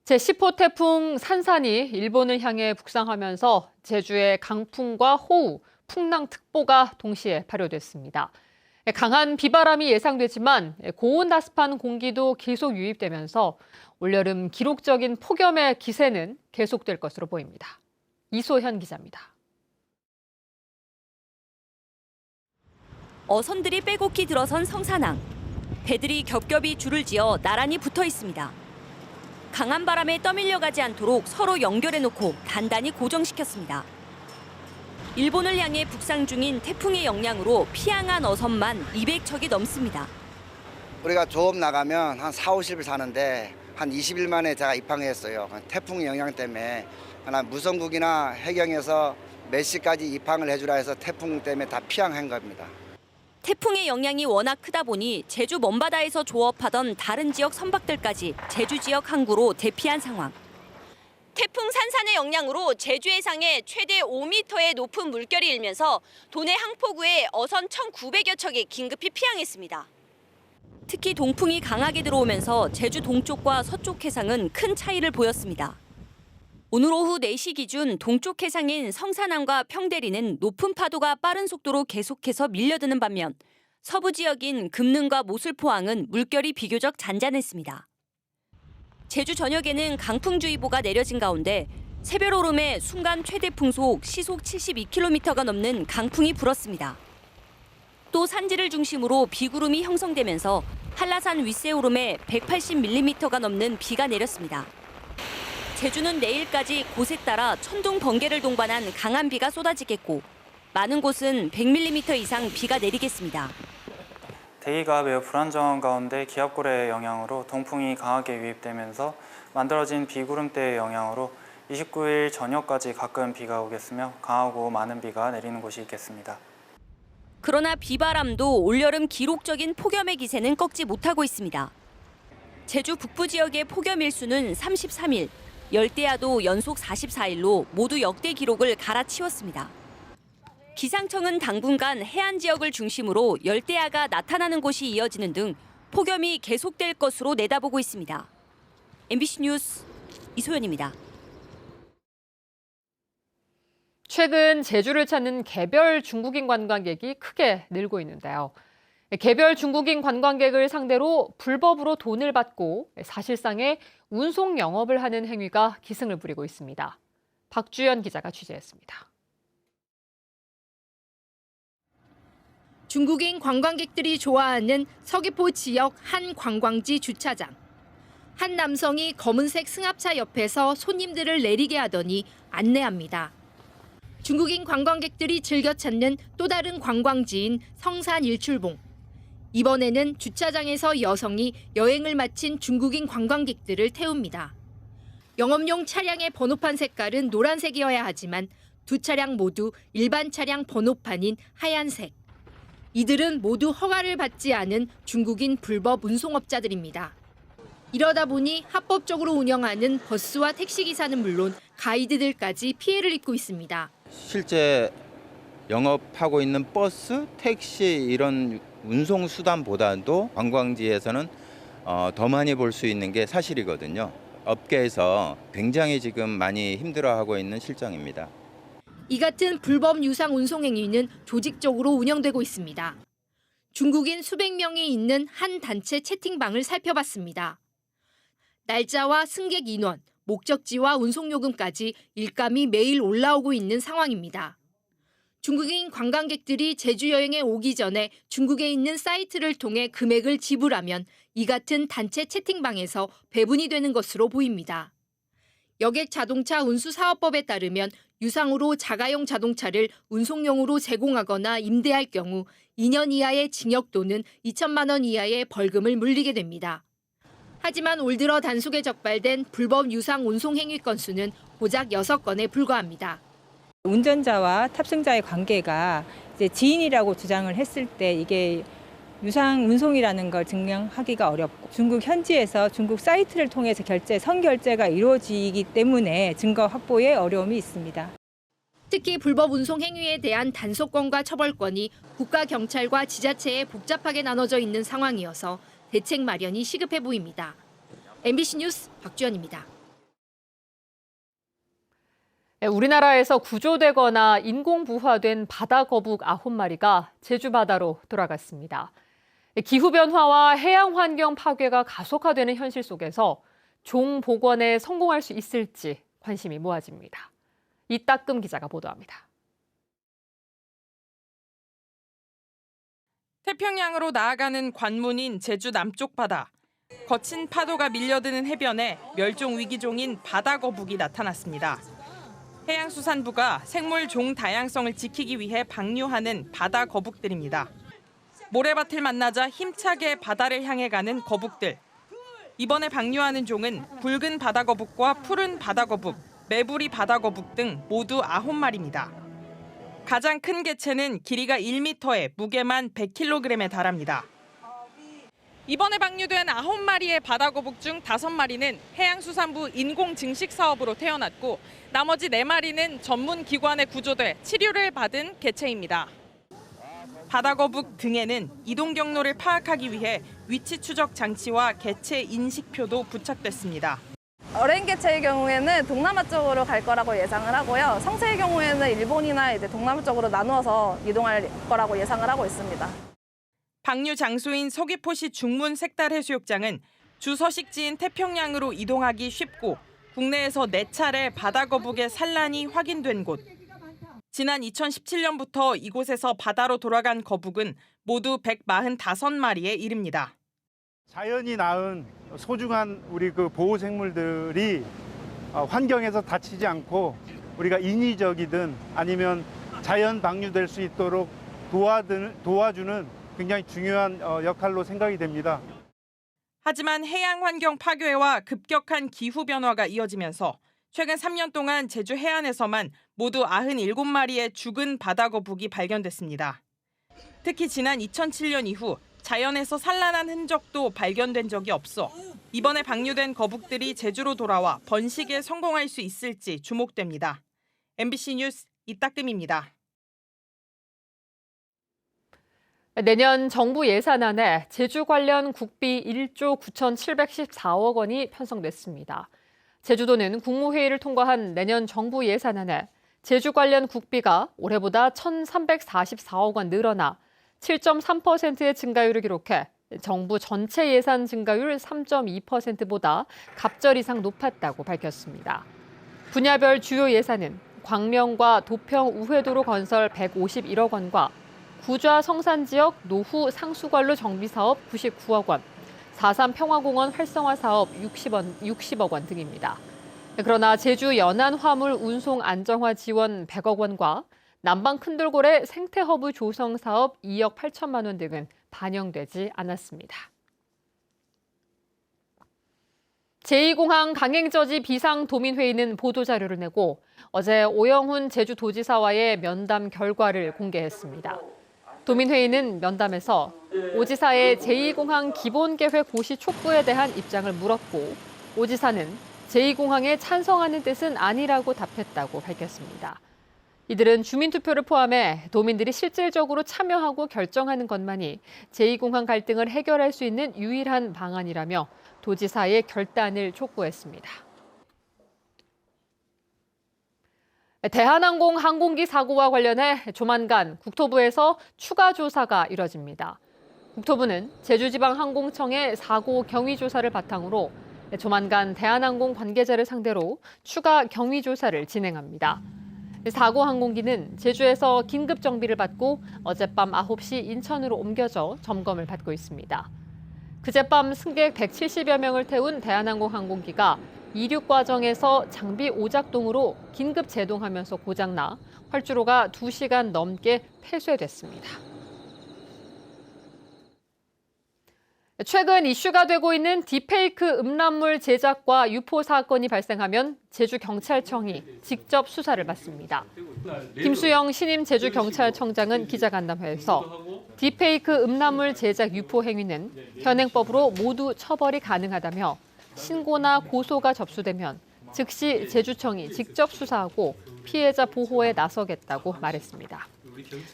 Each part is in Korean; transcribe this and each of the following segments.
제10호 태풍 산산이 일본을 향해 북상하면서 제주에 강풍과 호우, 풍랑특보가 동시에 발효됐습니다. 강한 비바람이 예상되지만 고온다습한 공기도 계속 유입되면서 올여름 기록적인 폭염의 기세는 계속될 것으로 보입니다. 이소현 기자입니다. 어선들이 빼곡히 들어선 성산항. 배들이 겹겹이 줄을 지어 나란히 붙어 있습니다. 강한 바람에 떠밀려가지 않도록 서로 연결해놓고 단단히 고정시켰습니다. 일본을 향해 북상 중인 태풍의 영향으로 피항한 어선만 200척이 넘습니다. 우리가 조업 나가면 한 4, 50일 사는데 한 20일 만에 제가 입항했어요. 태풍 영향 때문에 하나 무성국이나 해경에서 몇 시까지 입항을 해주라 해서 태풍 때문에 다 피항한 겁니다. 태풍의 영향이 워낙 크다 보니 제주 먼바다에서 조업하던 다른 지역 선박들까지 제주 지역 항구로 대피한 상황. 태풍 산산의 영향으로 제주 해상에 최대 5m의 높은 물결이 일면서 도내 항포구에 어선 1,900여 척이 긴급히 피항했습니다. 특히 동풍이 강하게 들어오면서 제주 동쪽과 서쪽 해상은 큰 차이를 보였습니다. 오늘 오후 4시 기준 동쪽 해상인 성산항과 평대리는 높은 파도가 빠른 속도로 계속해서 밀려드는 반면 서부 지역인 금능과 모슬포항은 물결이 비교적 잔잔했습니다. 제주 전역에는 강풍주의보가 내려진 가운데 새별 오름에 순간 최대 풍속 시속 72km가 넘는 강풍이 불었습니다. 또 산지를 중심으로 비구름이 형성되면서 한라산 윗세 오름에 180mm가 넘는 비가 내렸습니다. 제주는 내일까지 곳에 따라 천둥 번개를 동반한 강한 비가 쏟아지겠고 많은 곳은 100mm 이상 비가 내리겠습니다. 대기가 매우 불안정한 가운데 기압고래의 영향으로 동풍이 강하게 유입되면서 만들어진 비구름대의 영향으로 29일 저녁까지 가끔 비가 오겠으며 강하고 많은 비가 내리는 곳이 있겠습니다. 그러나 비바람도 올여름 기록적인 폭염의 기세는 꺾지 못하고 있습니다. 제주 북부 지역의 폭염 일수는 33일, 열대야도 연속 44일로 모두 역대 기록을 갈아치웠습니다. 기상청은 당분간 해안 지역을 중심으로 열대야가 나타나는 곳이 이어지는 등 폭염이 계속될 것으로 내다보고 있습니다. MBC 뉴스 이소연입니다. 최근 제주를 찾는 개별 중국인 관광객이 크게 늘고 있는데요. 개별 중국인 관광객을 상대로 불법으로 돈을 받고 사실상의 운송 영업을 하는 행위가 기승을 부리고 있습니다. 박주연 기자가 취재했습니다. 중국인 관광객들이 좋아하는 서귀포 지역 한 관광지 주차장. 한 남성이 검은색 승합차 옆에서 손님들을 내리게 하더니 안내합니다. 중국인 관광객들이 즐겨 찾는 또 다른 관광지인 성산 일출봉. 이번에는 주차장에서 여성이 여행을 마친 중국인 관광객들을 태웁니다. 영업용 차량의 번호판 색깔은 노란색이어야 하지만 두 차량 모두 일반 차량 번호판인 하얀색. 이들은 모두 허가를 받지 않은 중국인 불법 운송업자들입니다. 이러다 보니 합법적으로 운영하는 버스와 택시기사는 물론 가이드들까지 피해를 입고 있습니다. 실제 영업하고 있는 버스, 택시 이런 운송수단보다도 관광지에서는 더 많이 볼 수 있는 게 사실이거든요. 업계에서 굉장히 지금 많이 힘들어하고 있는 실정입니다. 이 같은 불법 유상 운송 행위는 조직적으로 운영되고 있습니다. 중국인 수백 명이 있는 한 단체 채팅방을 살펴봤습니다. 날짜와 승객 인원, 목적지와 운송요금까지 일감이 매일 올라오고 있는 상황입니다. 중국인 관광객들이 제주 여행에 오기 전에 중국에 있는 사이트를 통해 금액을 지불하면 이 같은 단체 채팅방에서 배분이 되는 것으로 보입니다. 여객 자동차 운수사업법에 따르면 유상으로 자가용 자동차를 운송용으로 제공하거나 임대할 경우 2년 이하의 징역 또는 2천만 원 이하의 벌금을 물리게 됩니다. 하지만 올 들어 단속에 적발된 불법 유상 운송 행위 건수는 고작 6건에 불과합니다. 운전자와 탑승자의 관계가 이제 지인이라고 주장을 했을 때 이게 유상 운송이라는 걸 증명하기가 어렵고 중국 현지에서 중국 사이트를 통해서 선결제가 이루어지기 때문에 증거 확보에 어려움이 있습니다. 특히 불법 운송 행위에 대한 단속권과 처벌권이 국가 경찰과 지자체에 복잡하게 나눠져 있는 상황이어서 대책 마련이 시급해 보입니다. MBC 뉴스 박주연입니다. 우리나라에서 구조되거나 인공부화된 바다거북 9마리가 제주 바다로 돌아갔습니다. 기후변화와 해양환경 파괴가 가속화되는 현실 속에서 종 복원에 성공할 수 있을지 관심이 모아집니다. 이따금 기자가 보도합니다. 태평양으로 나아가는 관문인 제주 남쪽 바다. 거친 파도가 밀려드는 해변에 멸종 위기종인 바다거북이 나타났습니다. 해양수산부가 생물 종 다양성을 지키기 위해 방류하는 바다거북들입니다. 모래밭을 만나자 힘차게 바다를 향해 가는 거북들. 이번에 방류하는 종은 붉은 바다거북과 푸른 바다거북, 매부리 바다거북 등 모두 9마리입니다. 가장 큰 개체는 길이가 1m에 무게만 100kg에 달합니다. 이번에 방류된 9마리의 바다거북 중 5마리는 해양수산부 인공증식 사업으로 태어났고 나머지 4마리는 전문 기관에 구조돼 치료를 받은 개체입니다. 바다거북 등에는 이동 경로를 파악하기 위해 위치 추적 장치와 개체 인식표도 부착됐습니다. 어린 개체의 경우에는 동남아 쪽으로 갈 거라고 예상을 하고요. 성체의 경우에는 일본이나 이제 동남아 쪽으로 나누어서 이동할 거라고 예상을 하고 있습니다. 방류 장소인 서귀포시 중문 색달해수욕장은 주 서식지인 태평양으로 이동하기 쉽고 국내에서 4차례 바다거북의 산란이 확인된 곳. 지난 2017년부터 이곳에서 바다로 돌아간 거북은 모두 145마리에 이릅니다. 자연이 낳은 소중한 우리 그 보호 생물들이 환경에서 다치지 않고 우리가 인위적이든 아니면 자연 방류될 수 있도록 도와주는 굉장히 중요한 역할로 생각이 됩니다. 하지만 해양 환경 파괴와 급격한 기후 변화가 이어지면서 최근 3년 동안 제주 해안에서만 모두 97마리의 죽은 바다거북이 발견됐습니다. 특히 지난 2007년 이후 자연에서 산란한 흔적도 발견된 적이 없어 이번에 방류된 거북들이 제주로 돌아와 번식에 성공할 수 있을지 주목됩니다. MBC 뉴스 이따금입니다. 내년 정부 예산안에 제주 관련 국비 1조 9,714억 원이 편성됐습니다. 제주도는 국무회의를 통과한 내년 정부 예산안에 제주 관련 국비가 올해보다 1,344억 원 늘어나 7.3%의 증가율을 기록해 정부 전체 예산 증가율 3.2%보다 갑절 이상 높았다고 밝혔습니다. 분야별 주요 예산은 광명과 도평 우회도로 건설 151억 원과 구좌 성산지역 노후 상수관로 정비 사업 99억 원, 4.3 평화공원 활성화 사업 60억 원 등입니다. 그러나 제주 연안 화물 운송 안정화 지원 100억 원과 남방 큰돌고래 생태허브 조성 사업 2억 8천만 원 등은 반영되지 않았습니다. 제2공항 강행저지 비상도민회의는 보도자료를 내고 어제 오영훈 제주도지사와의 면담 결과를 공개했습니다. 도민회의는 면담에서 오 지사의 제2공항 기본계획 고시 촉구에 대한 입장을 물었고 오 지사는 제2공항에 찬성하는 뜻은 아니라고 답했다고 밝혔습니다. 이들은 주민투표를 포함해 도민들이 실질적으로 참여하고 결정하는 것만이 제2공항 갈등을 해결할 수 있는 유일한 방안이라며 도지사의 결단을 촉구했습니다. 대한항공 항공기 사고와 관련해 조만간 국토부에서 추가 조사가 이뤄집니다. 국토부는 제주지방항공청의 사고 경위 조사를 바탕으로 조만간 대한항공 관계자를 상대로 추가 경위 조사를 진행합니다. 사고 항공기는 제주에서 긴급 정비를 받고 어젯밤 9시 인천으로 옮겨져 점검을 받고 있습니다. 그젯밤 승객 170여 명을 태운 대한항공 항공기가 이륙 과정에서 장비 오작동으로 긴급 제동하면서 고장나 활주로가 2시간 넘게 폐쇄됐습니다. 최근 이슈가 되고 있는 딥페이크 음란물 제작과 유포 사건이 발생하면 제주경찰청이 직접 수사를 받습니다. 김수영 신임 제주경찰청장은 기자간담회에서 딥페이크 음란물 제작 유포 행위는 현행법으로 모두 처벌이 가능하다며 신고나 고소가 접수되면 즉시 제주청이 직접 수사하고 피해자 보호에 나서겠다고 말했습니다.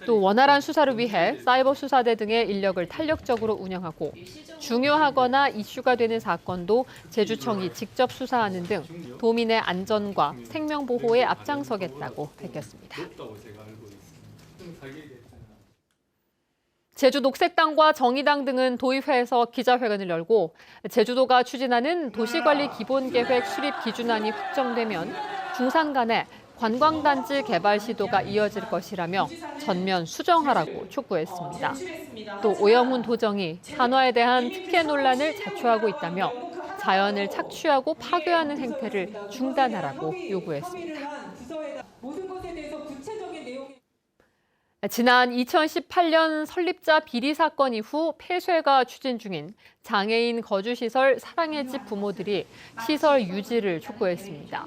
또 원활한 수사를 위해 사이버 수사대 등의 인력을 탄력적으로 운영하고 중요하거나 이슈가 되는 사건도 제주청이 직접 수사하는 등 도민의 안전과 생명 보호에 앞장서겠다고 밝혔습니다. 제주 녹색당과 정의당 등은 도의회에서 기자회견을 열고 제주도가 추진하는 도시관리 기본계획 수립 기준안이 확정되면 중산 간에 관광단지 개발 시도가 이어질 것이라며 전면 수정하라고 촉구했습니다. 또 오영훈 도정이 한화에 대한 특혜 논란을 자초하고 있다며 자연을 착취하고 파괴하는 행태를 중단하라고 요구했습니다. 지난 2018년 설립자 비리 사건 이후 폐쇄가 추진 중인 장애인 거주시설 사랑의 집 부모들이 시설 유지를 촉구했습니다.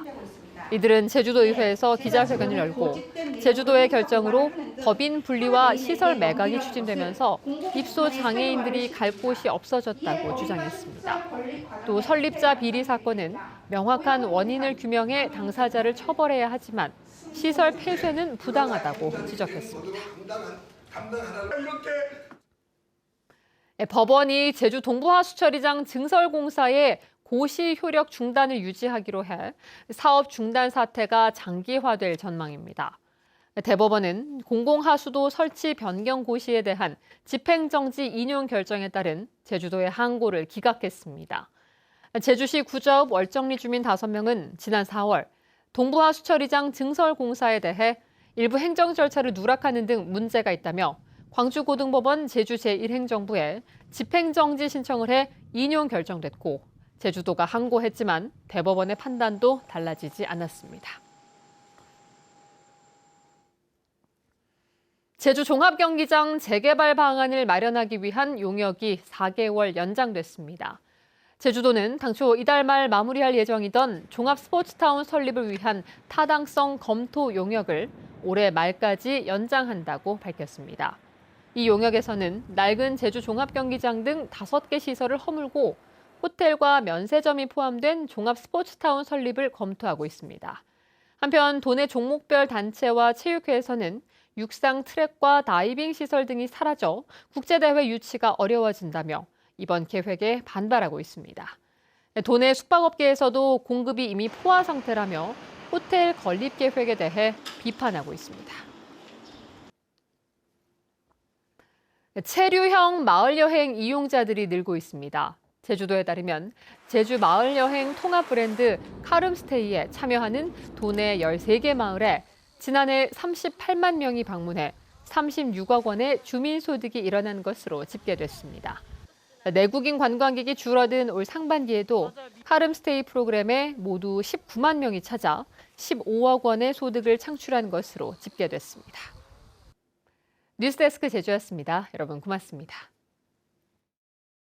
이들은 제주도의회에서 기자회견을 열고 제주도의 결정으로 법인 분리와 시설 매각이 추진되면서 입소 장애인들이 갈 곳이 없어졌다고 주장했습니다. 또 설립자 비리 사건은 명확한 원인을 규명해 당사자를 처벌해야 하지만 시설 폐쇄는 부당하다고 지적했습니다. 법원이 제주 동부하수처리장 증설공사의 고시 효력 중단을 유지하기로 해 사업 중단 사태가 장기화될 전망입니다. 대법원은 공공하수도 설치 변경 고시에 대한 집행정지 인용 결정에 따른 제주도의 항고를 기각했습니다. 제주시 구자읍 월정리 주민 5명은 지난 4월 동부하수처리장 증설공사에 대해 일부 행정 절차를 누락하는 등 문제가 있다며 광주고등법원 제주 제1행정부에 집행정지 신청을 해 인용 결정됐고 제주도가 항고했지만 대법원의 판단도 달라지지 않았습니다. 제주 종합경기장 재개발 방안을 마련하기 위한 용역이 4개월 연장됐습니다. 제주도는 당초 이달 말 마무리할 예정이던 종합스포츠타운 설립을 위한 타당성 검토 용역을 올해 말까지 연장한다고 밝혔습니다. 이 용역에서는 낡은 제주 종합경기장 등 5개 시설을 허물고 호텔과 면세점이 포함된 종합스포츠타운 설립을 검토하고 있습니다. 한편 도내 종목별 단체와 체육회에서는 육상 트랙과 다이빙 시설 등이 사라져 국제대회 유치가 어려워진다며 이번 계획에 반발하고 있습니다. 도내 숙박업계에서도 공급이 이미 포화 상태라며 호텔 건립 계획에 대해 비판하고 있습니다. 체류형 마을여행 이용자들이 늘고 있습니다. 제주도에 따르면 제주 마을여행 통합 브랜드 카름스테이에 참여하는 도내 13개 마을에 지난해 38만 명이 방문해 36억 원의 주민소득이 일어난 것으로 집계됐습니다. 내국인 관광객이 줄어든 올 상반기에도 카름스테이 프로그램에 모두 19만 명이 찾아 15억 원의 소득을 창출한 것으로 집계됐습니다. 뉴스데스크 제주였습니다. 여러분 고맙습니다.